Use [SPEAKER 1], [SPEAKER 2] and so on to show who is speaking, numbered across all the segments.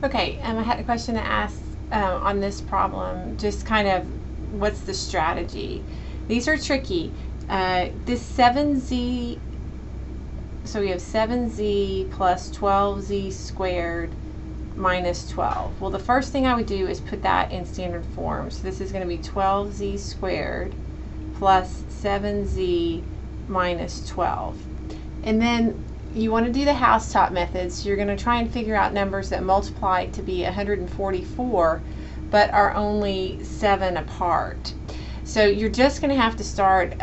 [SPEAKER 1] Okay, I had a question to ask on this problem. Just kind of what's the strategy? These are tricky. This 7z, so we have 7z plus 12z squared minus 12. Well, the first thing I would do is put that in standard form. So this is going to be 12z squared plus 7z minus 12. And then you want to do the housetop method, so you're going to try and figure out numbers that multiply to be 144 but are only 7 apart. So you're just going to have to start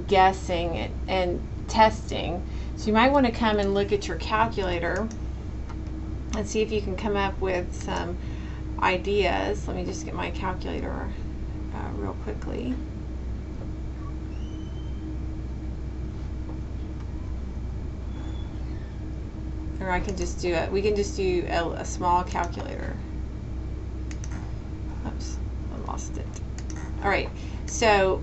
[SPEAKER 1] guessing and testing. So you might want to come and look at your calculator and see if you can come up with some ideas. Let me just get my calculator real quickly. Or I can just do it. We can just do a small calculator. Oops, I lost it. All right, so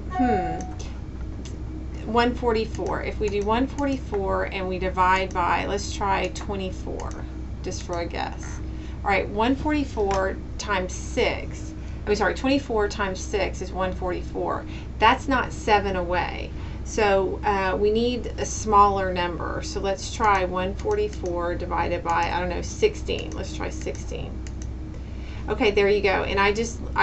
[SPEAKER 1] 144. If we do 144 and we divide by, let's try 24, just for a guess. All right, 144 times 6. I'm sorry, 24 times 6 is 144. That's not 7 away. So we need a smaller number. So let's try 144 divided by, I don't know, 16. Let's try 16. Okay, there you go. And I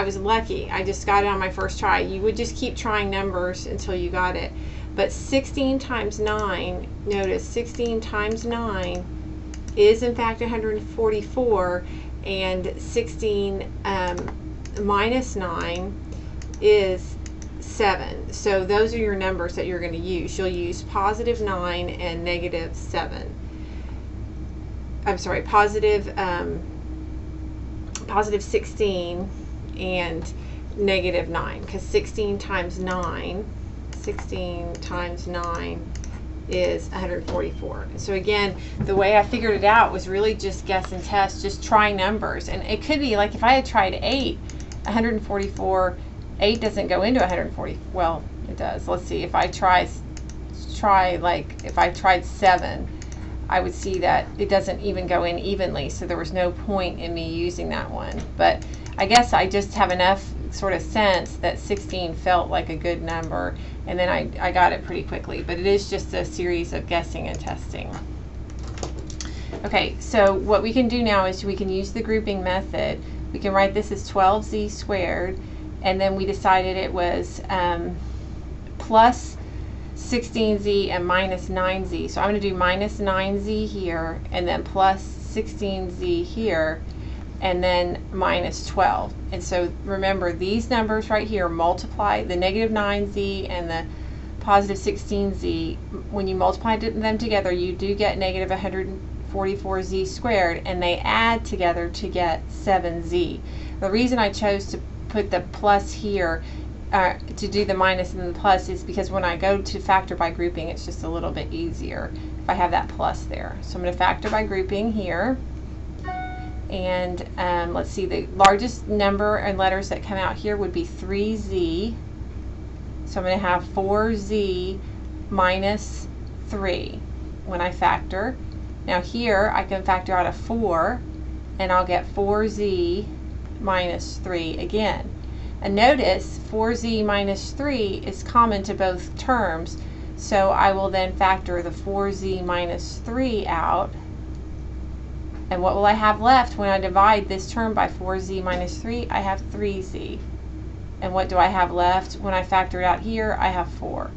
[SPEAKER 1] was lucky. I just got it on my first try. You would just keep trying numbers until you got it. But 16 times 9, notice 16 times 9 is in fact 144, and 16 minus 9 is 7. So those are your numbers that you're going to use. You'll use positive 9 and negative 7. I'm sorry, positive 16 and negative 9, because 16 times 9 is 144. So again, the way I figured it out was really just guess and test, just try numbers. And it could be like if I had tried 8, 144, 8 doesn't go into 140. Well, it does. Let's see. If I try like if I tried 7, I would see that it doesn't even go in evenly. So there was no point in me using that one. But I guess I just have enough sort of sense that 16 felt like a good number, and then I got it pretty quickly. But it is just a series of guessing and testing. Okay, so what we can do now is we can use the grouping method. We can write this as 12z squared, and then we decided it was plus 16z and minus 9z. So I'm going to do minus 9z here, and then plus 16z here, and then minus 12. And so remember, these numbers right here multiply, the negative 9z and the positive 16z, when you multiply them together, you do get negative 144z squared, and they add together to get 7z. The reason I chose to put the plus here to do the minus and then the plus is because when I go to factor by grouping, it's just a little bit easier if I have that plus there. So I'm going to factor by grouping here. And let's see, the largest number and letters that come out here would be 3z. So I'm going to have 4z minus 3 when I factor. Now here I can factor out a 4, and I'll get 4z minus 3 again. And notice 4z minus 3 is common to both terms, so I will then factor the 4z minus 3 out. And what will I have left when I divide this term by 4z minus 3? I have 3z. And what do I have left when I factor it out here? I have 4.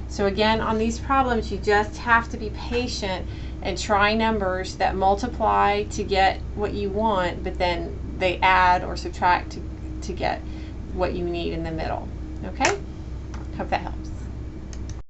[SPEAKER 1] So again, on these problems, you just have to be patient and try numbers that multiply to get what you want, but then they add or subtract to get what you need in the middle. Okay? Hope that helps.